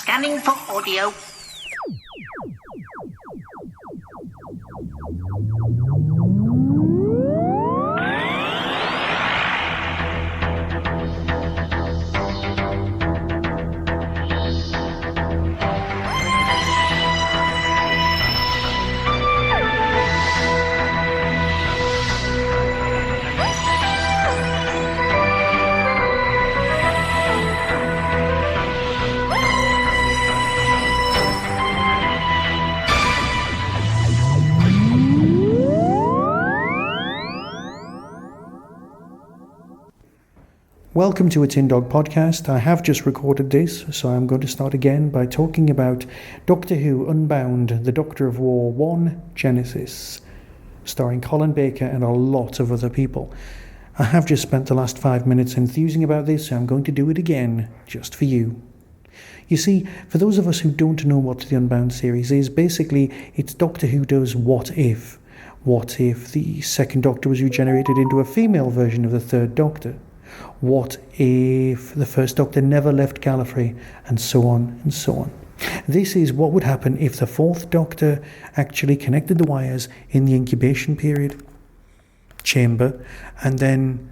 Scanning for audio. Welcome to a Tin Dog podcast. I have just recorded this, so I'm going to start again by talking about Doctor Who Unbound, The Doctor of War 1 Genesis, starring Colin Baker and a lot of other people. I have just spent the last 5 minutes enthusing about this, so I'm going to do it again, just for you. You see, for those of us who don't know what the Unbound series is, basically it's Doctor Who does what if. What if the second Doctor was regenerated into a female version of the third Doctor? What if the first Doctor never left Gallifrey? And so on and so on. This is what would happen if the fourth Doctor actually connected the wires in the incubation period chamber, and then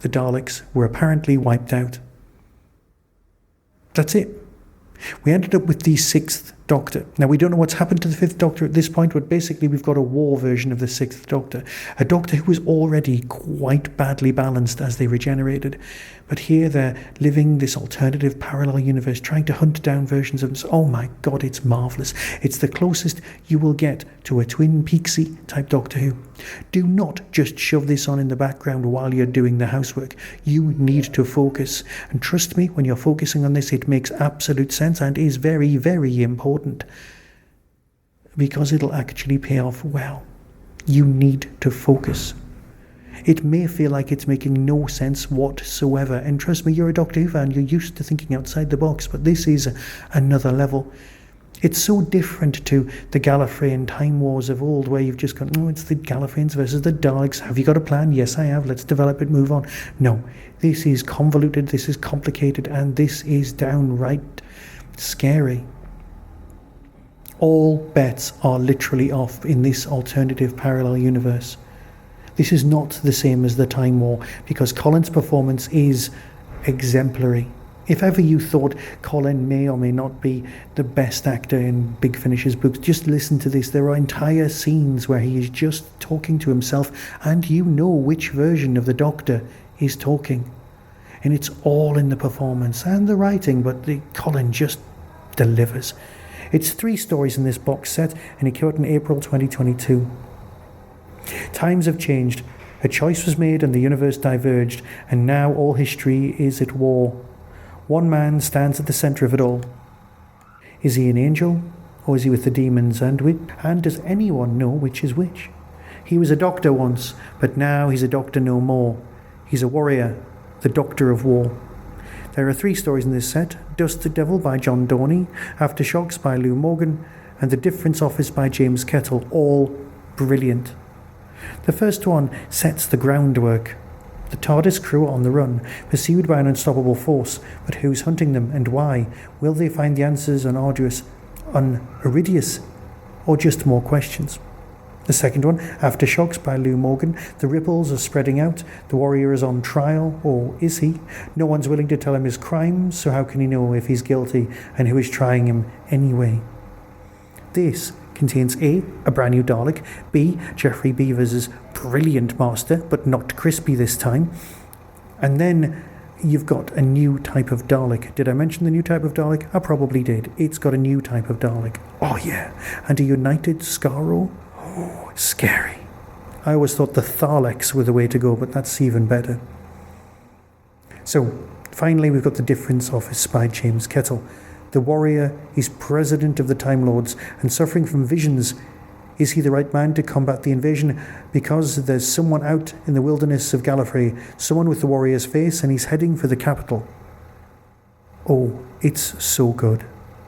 the Daleks were apparently wiped out. That's it. We ended up with the sixth Doctor. Now, we don't know what's happened to the fifth Doctor at this point, but basically we've got a war version of the sixth Doctor. A Doctor who was already quite badly balanced as they regenerated. But here they're living this alternative parallel universe, trying to hunt down versions of themselves. Oh my God, it's marvellous. It's the closest you will get to a Twin Peaksy type Doctor Who. Do not just shove this on in the background while you're doing the housework. You need to focus. And trust me, when you're focusing on this, it makes absolute sense and is very, very important. Because it'll actually pay off well. You need to focus. It may feel like it's making no sense whatsoever, and trust me, you're a Doctor Who fan, you're used to thinking outside the box, but this is another level. It's so different to the Gallifrey and Time Wars of old, where you've just gone, oh, it's the Gallifreyans versus the Daleks. Have you got a plan? Yes, I have. Let's develop it, move on. No, this is convoluted, this is complicated, and this is downright scary. All bets are literally off in this alternative parallel universe. This is not the same as the Time War, because Colin's performance is exemplary. If ever you thought Colin may or may not be the best actor in Big Finish's books, just listen to this. There are entire scenes where he is just talking to himself, and you know which version of the Doctor is talking. And it's all in the performance and the writing, but Colin just delivers. It's 3 stories in this box set, and it came out in April 2022. Times have changed. A choice was made and the universe diverged, and now all history is at war. One man stands at the centre of it all. Is he an angel, or is he with the demons? And does anyone know which is which? He was a doctor once, but now he's a doctor no more. He's a warrior, the Doctor of War. There are 3 stories in this set: Dust the Devil by John Dorney, Aftershocks by Lou Morgan, and The Difference Office by James Kettle, all brilliant. The first one sets the groundwork. The TARDIS crew are on the run, pursued by an unstoppable force, but who's hunting them and why? Will they find the answers on Aridius, or just more questions? The second one, Aftershocks by Lou Morgan. The ripples are spreading out. The warrior is on trial, or is he? No one's willing to tell him his crimes, so how can he know if he's guilty and who is trying him anyway? This contains A brand new Dalek, B, Geoffrey Beevers' brilliant master, but not crispy this time, and then you've got a new type of Dalek. Did I mention the new type of Dalek? I probably did. It's got a new type of Dalek. Oh yeah, and a united Skaro? Oh, scary. I always thought the Thaleks were the way to go, but that's even better. So, finally we've got The Difference Office by James Kettle. The warrior is president of the Time Lords and suffering from visions. Is he the right man to combat the invasion? Because there's someone out in the wilderness of Gallifrey, someone with the warrior's face, and he's heading for the capital. Oh, it's so good.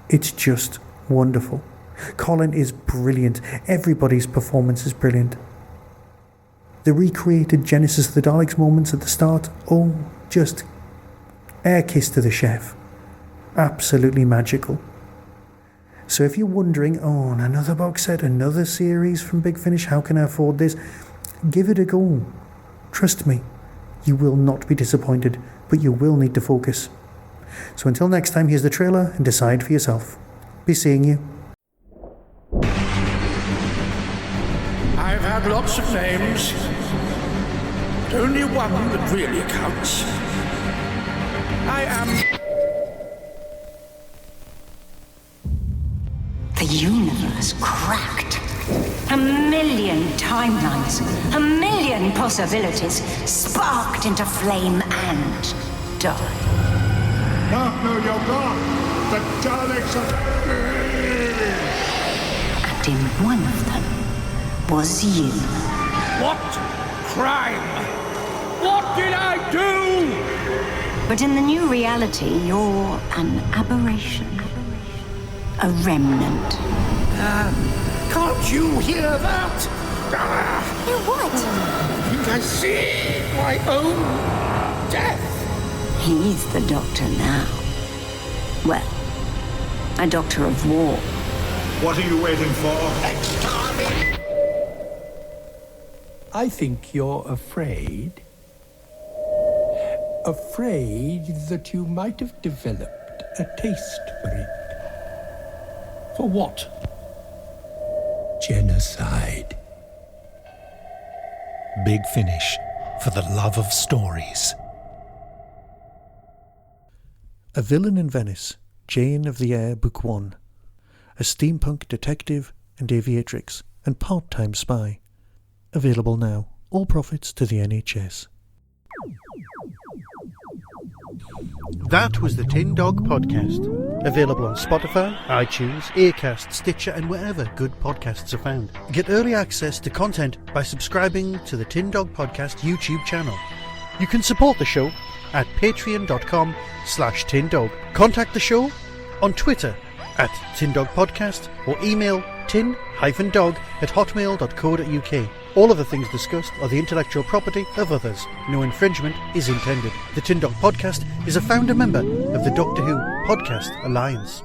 It's just wonderful. Colin is brilliant. Everybody's performance is brilliant. The recreated Genesis of the Daleks moments at the start, oh, just air kiss to the chef. absolutely magical. So if you're wondering, oh, another box set, another series from Big Finish, how can I afford this? Give it a go. Trust me, you will not be disappointed, but you will need to focus. So until next time, here's the trailer and decide for yourself. Be seeing you. I've had lots of names, but only one that really counts. I am... The universe cracked. A million timelines, a million possibilities sparked into flame and died. No, you're gone. The Daleks are... And in one of them was you. What crime? What did I do? But in the new reality, you're an aberration. A remnant. Can't you hear that? Hear what? I think I see my own death. He's the Doctor now. Well, a Doctor of War. What are you waiting for? I think you're afraid. Afraid that you might have developed a taste for it. For what? Genocide. Big Finish, for the love of stories. A Villain in Venice, Jane of the Air, Book 1. A steampunk detective and aviatrix and part-time spy. Available now. All profits to the NHS. That was the Tin Dog Podcast. Available on Spotify, iTunes, Acast, Stitcher and wherever good podcasts are found. Get early access to content by subscribing to the Tin Dog Podcast YouTube channel. You can support the show at patreon.com/tindog. Contact the show on Twitter at tindogpodcast or email tin-dog@hotmail.co.uk. All of the things discussed are the intellectual property of others. No infringement is intended. The Tin Dog Podcast is a founder member of the Doctor Who Podcast Alliance.